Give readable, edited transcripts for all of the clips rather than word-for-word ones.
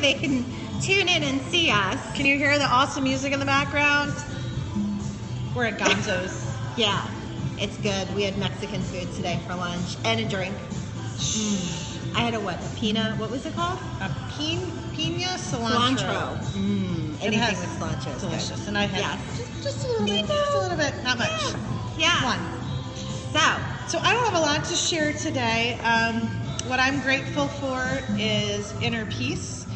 they can tune in and see us. Can you hear the awesome music in the background? We're at Gonzo's. Yeah, it's good. We had Mexican food today for lunch and a drink. I had what was it called? A pina cilantro. Anything with cilantro is delicious. good. And I had just a little bit, not much. Yeah. One. So I don't have a lot to share today. What I'm grateful for is inner peace.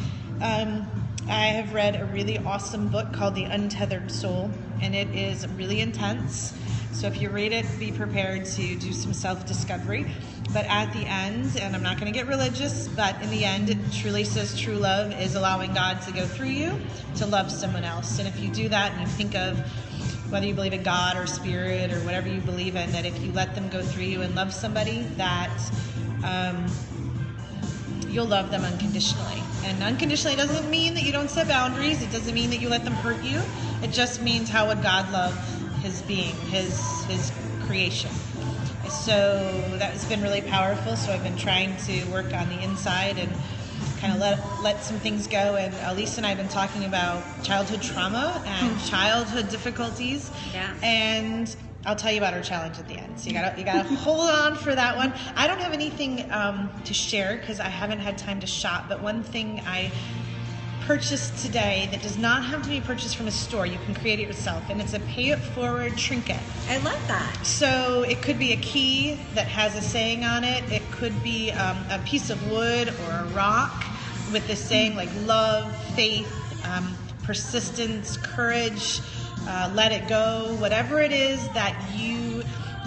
I have read a really awesome book called The Untethered Soul, and it is really intense. So if you read it, be prepared to do some self-discovery. But at the end, and I'm not going to get religious, but in the end, it truly says true love is allowing God to go through you to love someone else. And if you do that and you think of whether you believe in God or spirit or whatever you believe in, that if you let them go through you and love somebody, that you'll love them unconditionally. And unconditionally doesn't mean that you don't set boundaries. It doesn't mean that you let them hurt you. It just means how would God love his being, his creation. So that's been really powerful. So I've been trying to work on the inside and kind of let some things go. And Lisa and I have been talking about childhood trauma and childhood difficulties. Yeah. And I'll tell you about our challenge at the end. So you gotta hold on for that one. I don't have anything to share because I haven't had time to shop. But one thing I purchased today that does not have to be purchased from a store. You can create it yourself, and it's a pay it forward trinket. I love that. So it could be a key that has a saying on it. It could be a piece of wood or a rock with this saying like love, faith, persistence, courage, let it go. Whatever it is that you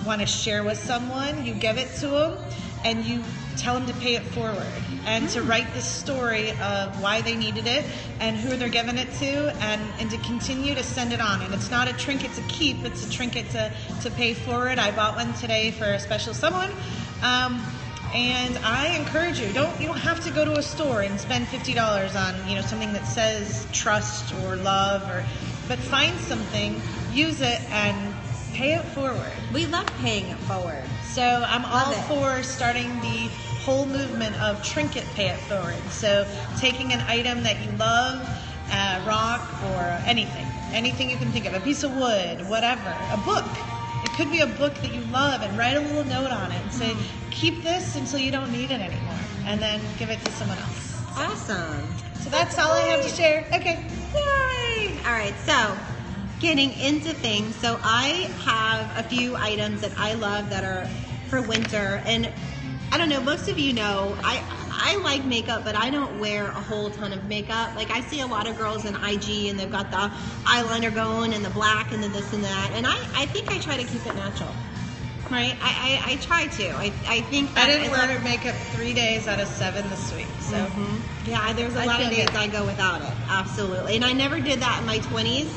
want to share with someone, you give it to them and you tell them to pay it forward and to write the story of why they needed it and who they're giving it to, and to continue to send it on. And it's not a trinket to keep, it's a trinket to pay forward. I bought one today for a special someone. And I encourage you, you don't have to go to a store and spend $50 on something that says trust or love, but find something, use it, and pay it forward. We love paying it forward. So I'm all for starting the whole movement of trinket pay it forward. So taking an item that you love, a rock or anything you can think of, a piece of wood, whatever, a book. It could be a book that you love, and write a little note on it and say, keep this until you don't need it anymore, and then give it to someone else. Awesome. So that's all I have to share. Okay. Yay! All right, so getting into things. So I have a few items that I love that are for winter, and I don't know, most of you know, I like makeup, but I don't wear a whole ton of makeup. Like I see a lot of girls in IG and they've got the eyeliner going and the black and the this and that, and I think I try to keep it natural. Right? I try to. I think that I didn't wear makeup 3 days out of 7 this week. So yeah, there's a lot of days I go without it. Absolutely. And I never did that in my 20s.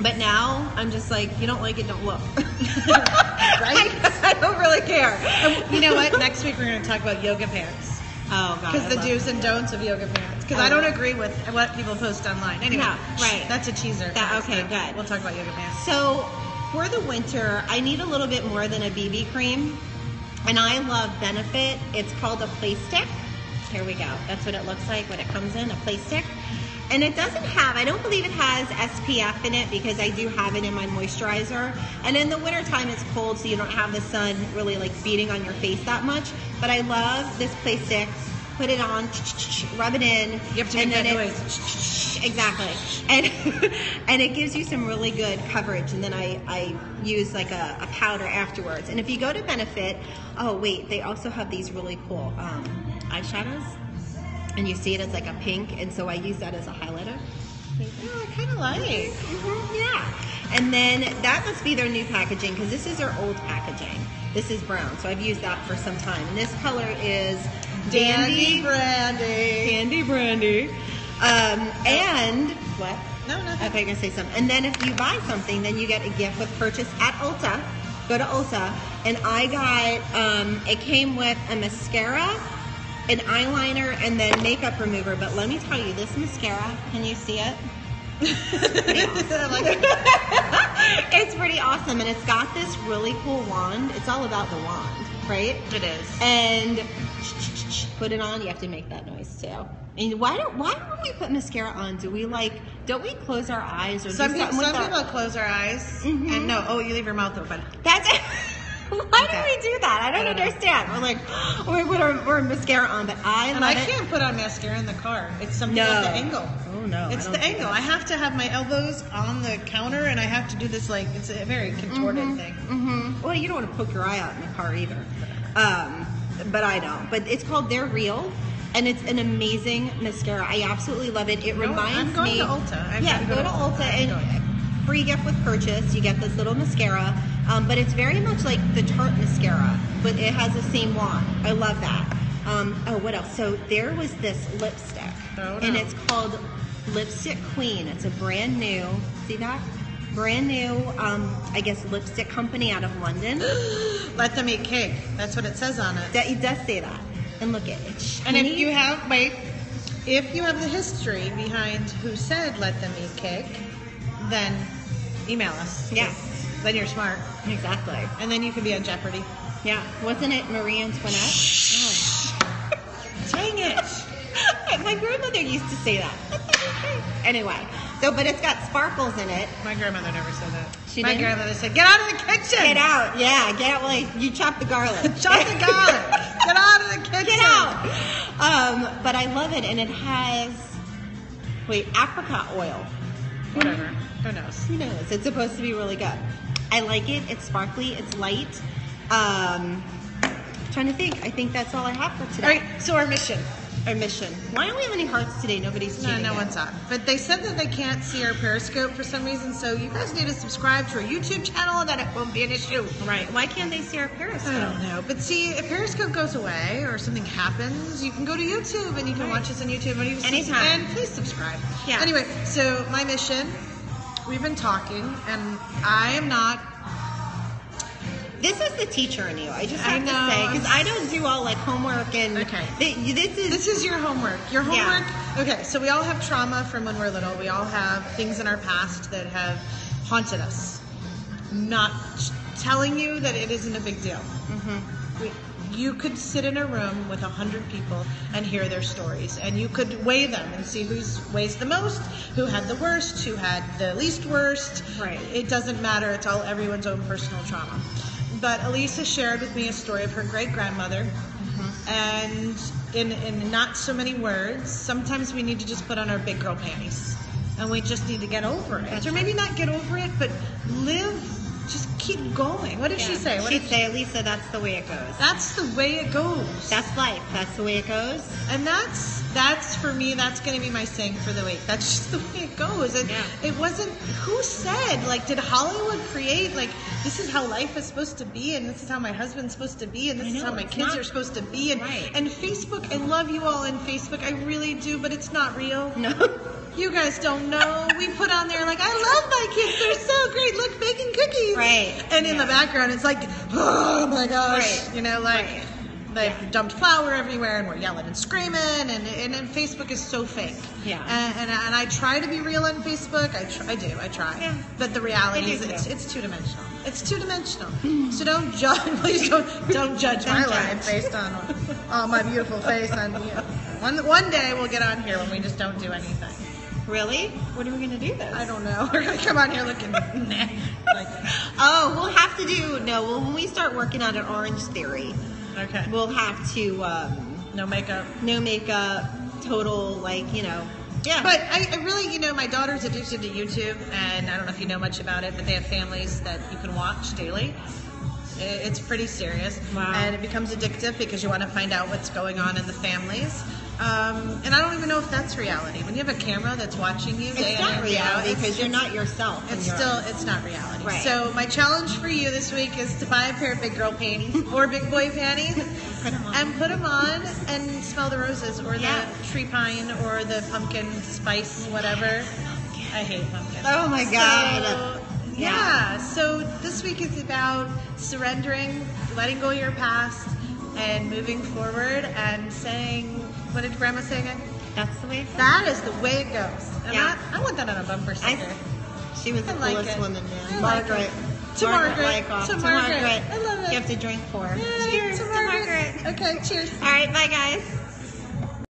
But now I'm just like, you don't like it, don't look. Right? I don't really care. And you know what? Next week we're going to talk about yoga pants. Oh, God. Because the do's and don'ts of yoga pants. Because I don't agree with what people post online. Anyway, no, right. That's a teaser. Okay, good. We'll talk about yoga pants. So for the winter, I need a little bit more than a BB cream. And I love Benefit. It's called a Play Stick. Here we go. That's what it looks like when it comes in, a Play Stick. And it doesn't have, I don't believe it has SPF in it because I do have it in my moisturizer. And in the wintertime it's cold, so you don't have the sun really like beating on your face that much. But I love this Play Stick. Put it on, rub it in. You have to make that noise. Exactly. And it gives you some really good coverage. And then I use like a powder afterwards. And if you go to Benefit, oh wait, they also have these really cool eyeshadows. And you see it as like a pink, and so I use that as a highlighter. Oh, I kind of like. Yeah. And then that must be their new packaging, because this is their old packaging. This is brown, so I've used that for some time. And this color is Dandy Brandy. Dandy Brandy. And what? No, nothing. Okay, I'm gonna say something. And then if you buy something, then you get a gift with purchase at Ulta. Go to Ulta, and I got. It came with a mascara, an eyeliner, and then makeup remover. But let me tell you, this mascara, can you see it? It's pretty awesome. Like it. It's pretty awesome, and it's got this really cool wand. It's all about the wand, right? It is. And put it on. You have to make that noise too. And why don't we put mascara on? Don't we close our eyes or Some do people, something with people close their eyes and no. Oh, you leave your mouth open. That's it. Why do we do that? I don't understand. We're like, we put our mascara on, but I can't put on mascara in the car. It's something with the angle. Oh no, it's the angle. I have to have my elbows on the counter, and I have to do this like it's a very contorted thing. Mm-hmm. Well, you don't want to poke your eye out in the car either. But I don't. But it's called They're Real. And it's an amazing mascara. I absolutely love it. It reminds me. I'm going to Ulta. Go to Ulta and free gift with purchase. You get this little mascara, but it's very much like the Tarte mascara, but it has the same wand. I love that. What else? So there was this lipstick, and it's called Lipstick Queen. It's a brand new. See that? Brand new, I guess, lipstick company out of London. Let them eat cake. That's what it says on it. It does say that. And look at it. And if you have the history behind who said let them eat cake, then email us. Yeah. Then you're smart. Exactly. And then you can be on Jeopardy. Yeah. Wasn't it Marie Antoinette? Oh. Dang it. My grandmother used to say that. Anyway, but it's got sparkles in it. My grandmother never said that. My grandmother said, "Get out of the kitchen." Get out. Yeah, get out. Like you chop the garlic. Chop the garlic. Get out of the kitchen. Get out. But I love it, and it has apricot oil. Whatever. Who knows? Who knows? It's supposed to be really good. I like it. It's sparkly. It's light. Trying to think. I think that's all I have for today. All right. So our mission. Why don't we have any hearts today? Nobody's tuning No one's on. But they said that they can't see our Periscope for some reason, so you guys need to subscribe to our YouTube channel, and then it won't be an issue. Right. Why can't they see our Periscope? I don't know. But see, if Periscope goes away or something happens, you can go to YouTube and you can watch us on YouTube anytime. And please subscribe. Yeah. Anyway, so my mission, we've been talking, and I am not. This is the teacher in you. I just have to say, because I don't do all like homework and this is your homework. Your homework. Yeah. Okay, so we all have trauma from when we're little. We all have things in our past that have haunted us. Not telling you that it isn't a big deal. Mm-hmm. You could sit in a room with 100 people and hear their stories, and you could weigh them and see who weighs the most, who had the worst, who had the least worst. Right. It doesn't matter. It's all everyone's own personal trauma. But Elisa shared with me a story of her great-grandmother, and in not so many words, sometimes we need to just put on our big girl panties, and we just need to get over it. Or maybe not get over it, but just keep going. What did she say? She'd say, Lisa, that's the way it goes. That's the way it goes. That's life. That's the way it goes. And that's for me, that's going to be my saying for the week. That's just the way it goes. And it wasn't, who said, did Hollywood create, this is how life is supposed to be, and this is how my husband's supposed to be, and this is how my kids are supposed to be. And, and Facebook, I love you all in Facebook. I really do, but it's not real. No. You guys don't know. We put on there I love my kids. They're so great. Look, baking cookies. Right. And in the background, it's oh my gosh. Right. They've dumped flour everywhere, and we're yelling and screaming, and Facebook is so fake. Yeah. And I try to be real on Facebook. I try. Yeah. But the reality is it's two-dimensional. It's two-dimensional. So don't judge. Please don't judge my life based on my beautiful face. And one day we'll get on here when we just don't do anything. Really? What are we going to do then? I don't know. We're going to come on here looking we'll have to do, when we start working on an Orange Theory, okay, we'll have to, no makeup, total, yeah. But I really, my daughter's addicted to YouTube, and I don't know if you know much about it, but they have families that you can watch daily. It's pretty serious. Wow. And it becomes addictive because you want to find out what's going on in the families. And I don't even know if that's reality. When you have a camera that's watching you, it's not reality because you're not yourself. It's not reality. Right. So my challenge for you this week is to buy a pair of big girl panties or big boy panties and put them on and smell the roses or the tree pine or the pumpkin spice, whatever. I hate pumpkin. Oh my God. Yeah. So this week is about surrendering, letting go of your past, and moving forward and saying, what did Grandma say again? That's the way it goes. That is the way it goes. And Yeah. I want that on a bumper sticker. She was the I like coolest it. woman, I man. like Margaret. it. To Margaret. Wyckoff. To Margaret. I love it. You have to drink for her. Yay, Cheers to Margaret. Okay, cheers. All right, bye guys.